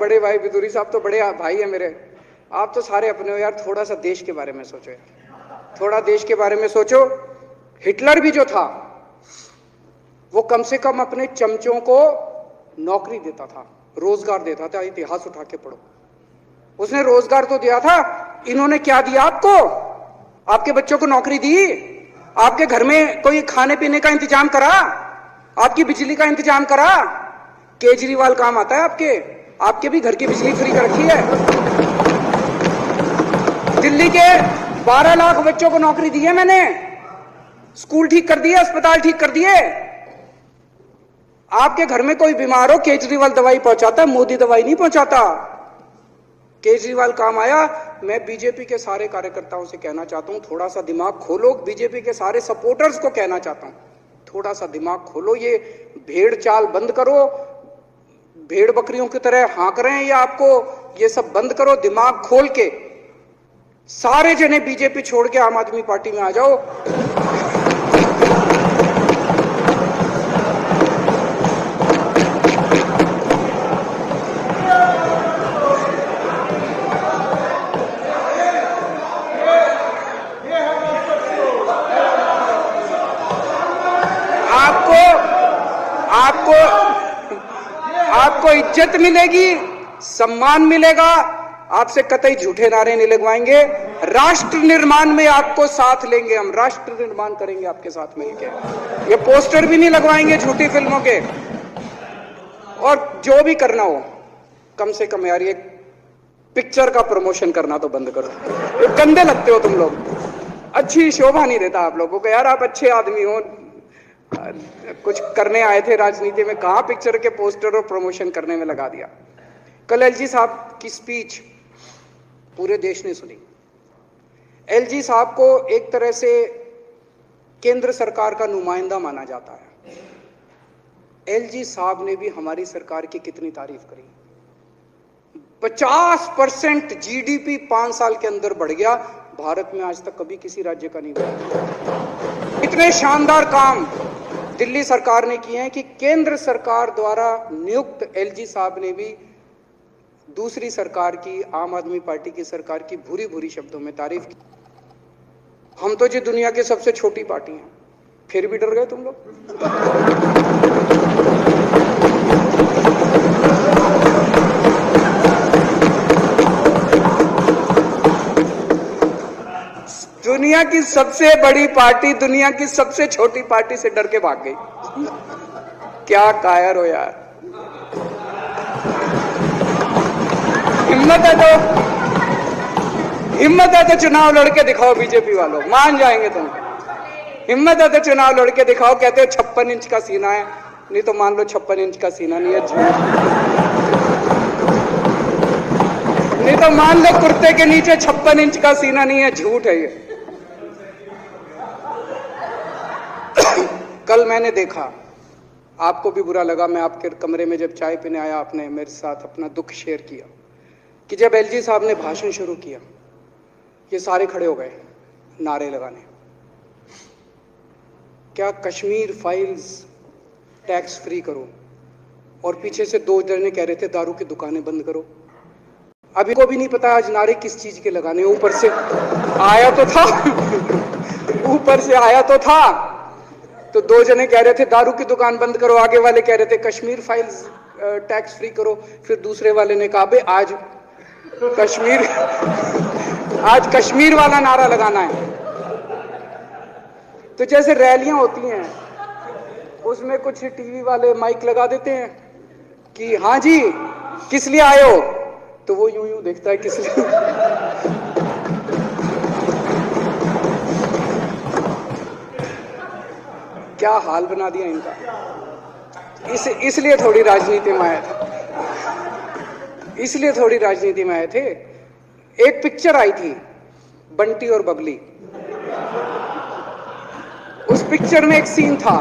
बड़े भाई बिदुरी साहब तो बड़े भाई है मेरे, आप तो सारे अपने हो यार, थोड़ा सा देश के बारे में सोचो यार, थोड़ा देश के बारे में सोचो। हिटलर भी जो था वो कम से कम अपने चमचों को नौकरी देता था, रोजगार देता था। इतिहास उठा के पढ़ो, उसने रोजगार तो दिया था। इन्होंने क्या दिया आपको? आपके बच्चों को नौकरी दी, आपके घर में कोई खाने पीने का इंतजाम करा, आपकी बिजली का इंतजाम करा। केजरीवाल काम आता है आपके भी घर की बिजली फ्री कर रखी है। दिल्ली के 12 लाख बच्चों को नौकरी दी है मैंने, स्कूल ठीक कर दिए, अस्पताल ठीक कर दिए। आपके घर में कोई बीमार हो, केजरीवाल दवाई पहुंचाता, मोदी दवाई नहीं पहुंचाता। केजरीवाल काम आया। मैं बीजेपी के सारे कार्यकर्ताओं से कहना चाहता हूं, थोड़ा सा दिमाग खोलो। बीजेपी के सारे सपोर्टर्स को कहना चाहता हूं, थोड़ा सा दिमाग खोलो। ये भेड़ चाल बंद करो, भेड़ बकरियों की तरह हाँक रहे हैं ये आपको, ये सब बंद करो। दिमाग खोल के सारे जने बीजेपी छोड़ के आम आदमी पार्टी में आ जाओ। आपको इज्जत मिलेगी, सम्मान मिलेगा। आपसे कतई झूठे नारे नहीं लगवाएंगे। राष्ट्र निर्माण में आपको साथ लेंगे, हम राष्ट्र निर्माण करेंगे आपके साथ मिलकर। ये पोस्टर भी नहीं लगवाएंगे झूठी फिल्मों के। और जो भी करना हो, कम से कम यार ये पिक्चर का प्रमोशन करना तो बंद करो। गंदे लगते हो तुम लोग, अच्छी शोभा नहीं देता आप लोगों को। यार आप अच्छे आदमी हो, कुछ करने आए थे राजनीति में, कहां पिक्चर के पोस्टर और प्रमोशन करने में लगा दिया। कल एलजी साहब की स्पीच पूरे देश ने सुनी। एलजी साहब को एक तरह से केंद्र सरकार का नुमाइंदा माना जाता है। एलजी साहब ने भी हमारी सरकार की कितनी तारीफ करी। 50% जीडीपी 5 साल के अंदर बढ़ गया। भारत में आज तक कभी किसी राज्य का नहीं हुआ। इतने शानदार काम दिल्ली सरकार ने किए हैं कि केंद्र सरकार द्वारा नियुक्त एलजी साहब ने भी दूसरी सरकार की, आम आदमी पार्टी की सरकार की भूरी भूरी शब्दों में तारीफ की। हम तो जी दुनिया की सबसे छोटी पार्टी हैं, फिर भी डर गए तुम लोग। दुनिया की सबसे बड़ी पार्टी दुनिया की सबसे छोटी पार्टी से डर के भाग गई। क्या कायर हो यार। हिम्मत है तो चुनाव लड़के दिखाओ बीजेपी वालों, मान जाएंगे तुम। हिम्मत है तो चुनाव लड़के दिखाओ। कहते हो 56 इंच का सीना है, नहीं तो मान लो 56 इंच का सीना नहीं है, झूठ। नहीं तो मान लो कुर्ते के नीचे 56 इंच का सीना नहीं है, झूठ है ये। कल मैंने देखा, आपको भी बुरा लगा, मैं आपके कमरे में जब चाय पीने आया, आपने मेरे साथ अपना दुख शेयर किया कि जब एलजी साहब ने भाषण शुरू किया, ये सारे खड़े हो गए नारे लगाने। क्या कश्मीर फाइल्स टैक्स फ्री करो, और पीछे से 2 जने कह रहे थे दारू की दुकानें बंद करो। अभी को भी नहीं पता आज नारे किस चीज के लगाने। ऊपर से आया तो था ऊपर से आया तो था, तो 2 जने कह रहे थे दारू की दुकान बंद करो, आगे वाले कह रहे थे कश्मीर फाइल्स टैक्स फ्री करो, फिर दूसरे वाले ने कहा आज कश्मीर वाला नारा लगाना है। तो जैसे रैलियां होती हैं, उसमें कुछ टीवी वाले माइक लगा देते हैं कि हाँ जी किस लिए आए हो, तो वो यूं यूं देखता है किस लिए। क्या हाल बना दिया इनका। इसलिए थोड़ी राजनीति में आया था, इसलिए थोड़ी राजनीति में आए थे। एक पिक्चर आई थी बंटी और बबली, उस पिक्चर में एक सीन था,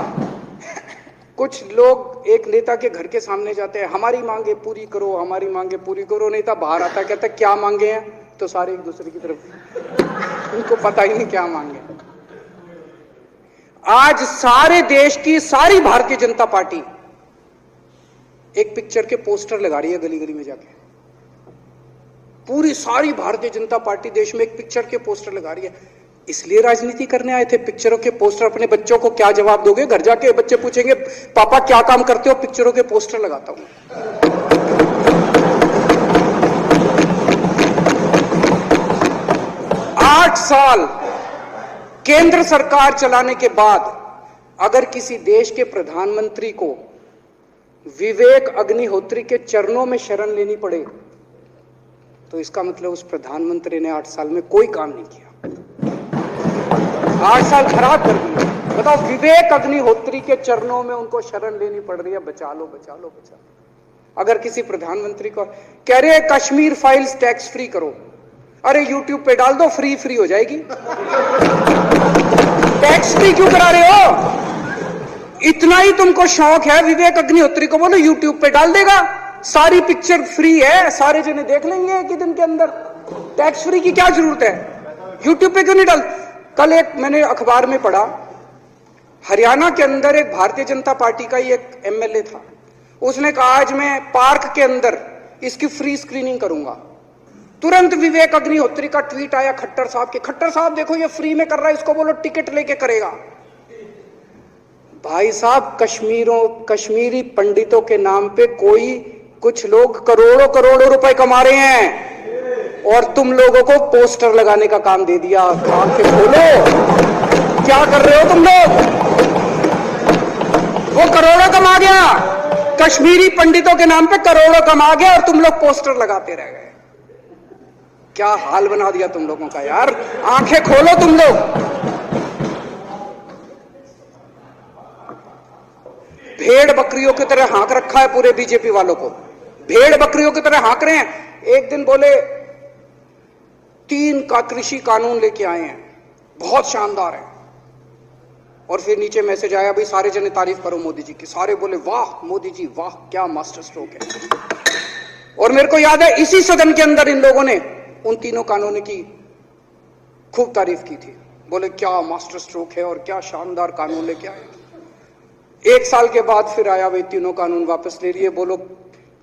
कुछ लोग एक नेता के घर के सामने जाते हैं, हमारी मांगे पूरी करो, हमारी मांगे पूरी करो। नेता बाहर आता, कहता क्या मांगे हैं, तो सारे एक दूसरे की तरफ, उनको पता ही नहीं क्या मांगे। आज सारे देश की सारी भारतीय जनता पार्टी एक पिक्चर के पोस्टर लगा रही है गली गली में जाके। पूरी सारी भारतीय जनता पार्टी देश में एक पिक्चर के पोस्टर लगा रही है। इसलिए राजनीति करने आए थे? पिक्चरों के पोस्टर? अपने बच्चों को क्या जवाब दोगे? घर जाके बच्चे पूछेंगे पापा क्या काम करते हो? पिक्चरों के पोस्टर लगाता हूं। 8 साल केंद्र सरकार चलाने के बाद अगर किसी देश के प्रधानमंत्री को विवेक अग्निहोत्री के चरणों में शरण लेनी पड़े तो इसका मतलब उस प्रधानमंत्री ने 8 साल में कोई काम नहीं किया। 8 साल खराब कर दिए। बताओ, विवेक अग्निहोत्री के चरणों में उनको शरण लेनी पड़ रही है, बचा लो बचा लो बचा लो। अगर किसी प्रधानमंत्री को कह रहे हैं कश्मीर फाइल्स टैक्स फ्री करो, अरे यूट्यूब पे डाल दो, फ्री हो जाएगी। टैक्स फ्री क्यों करा रहे हो? इतना ही तुमको शौक है, विवेक अग्निहोत्री को बोलो यूट्यूब पे डाल देगा, सारी पिक्चर फ्री है, सारे जने देख लेंगे एक ही दिन के अंदर। टैक्स फ्री की क्या जरूरत है? यूट्यूब पे क्यों नहीं डाल? कल एक मैंने अखबार में पढ़ा, हरियाणा के अंदर एक भारतीय जनता पार्टी का ही एक एमएलए था, उसने कहा आज मैं पार्क के अंदर इसकी फ्री स्क्रीनिंग करूंगा। तुरंत विवेक अग्निहोत्री का ट्वीट आया खट्टर साहब के, खट्टर साहब देखो ये फ्री में कर रहा है, इसको बोलो टिकट लेके करेगा। भाई साहब, कश्मीरी पंडितों के नाम पे कुछ लोग करोड़ों करोड़ों रुपए कमा रहे हैं और तुम लोगों को पोस्टर लगाने का काम दे दिया। आंखें खोलो, क्या कर रहे हो तुम लोग? वो करोड़ों कमा गया, कश्मीरी पंडितों के नाम पे करोड़ों कमा गया और तुम लोग पोस्टर लगाते रह गए। क्या हाल बना दिया तुम लोगों का यार। आंखें खोलो तुम लोग। भेड़ बकरियों की तरह हाँक रखा है पूरे बीजेपी वालों को, भेड़ बकरियों की तरह हाँक रहे हैं। एक दिन बोले 3 का कृषि कानून लेके आए हैं, बहुत शानदार है, और फिर नीचे मैसेज आया भाई सारे जने तारीफ करो मोदी जी की। सारे बोले वाह मोदी जी वाह, क्या मास्टर स्ट्रोक है। और मेरे को याद है इसी सदन के अंदर इन लोगों ने उन 3 कानूनों की खूब तारीफ की थी, बोले क्या मास्टर स्ट्रोक है और क्या शानदार कानून लेके आए। 1 साल के बाद फिर आया भाई 3 कानून वापस ले लिए, बोलो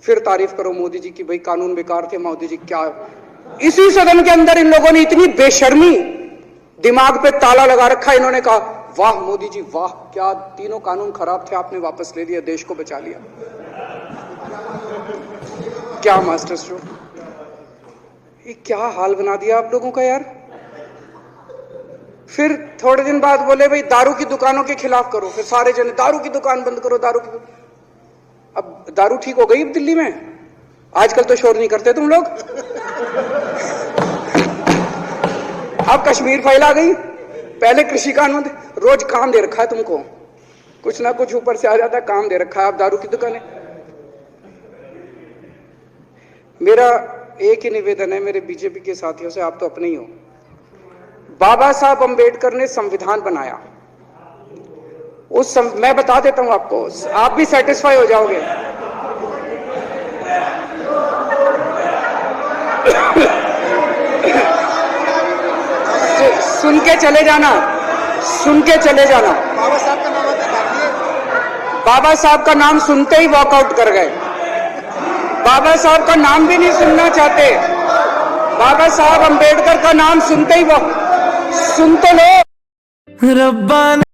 फिर तारीफ करो मोदी जी की, भाई कानून बेकार थे मोदी जी। क्या इसी सदन के अंदर इन लोगों ने इतनी बेशर्मी, दिमाग पे ताला लगा रखा, इन्होंने कहा वाह मोदी जी वाह, क्या 3 कानून खराब थे आपने वापस ले लिया, देश को बचा लिया। क्या मास्टर स्ट्रोक, ये क्या हाल बना दिया आप लोगों का यार। फिर थोड़े दिन बाद बोले भाई दारू की दुकानों के खिलाफ करो, फिर सारे जने दारू की दुकान बंद करो, दारू की। अब दारू ठीक हो गई दिल्ली में? आजकल तो शोर नहीं करते तुम लोग। अब कश्मीर फाइल आ गई, पहले कृषि कानून, रोज काम दे रखा है तुमको, कुछ ना कुछ ऊपर से आ जाता है, काम दे रखा है। अब दारू की दुकानें। मेरा एक ही निवेदन है मेरे बीजेपी के साथियों से, आप तो अपने ही हो। बाबा साहब अंबेडकर ने संविधान बनाया, मैं बता देता हूं आपको, आप भी सेटिस्फाई हो जाओगे। सुन के चले जाना, सुन के चले जाना। बाबा साहब का नाम सुनते ही वॉकआउट कर गए। बाबा साहब का नाम भी नहीं सुनना चाहते। बाबा साहब अंबेडकर का नाम सुनते ही वो सुन तो लो। रब्बा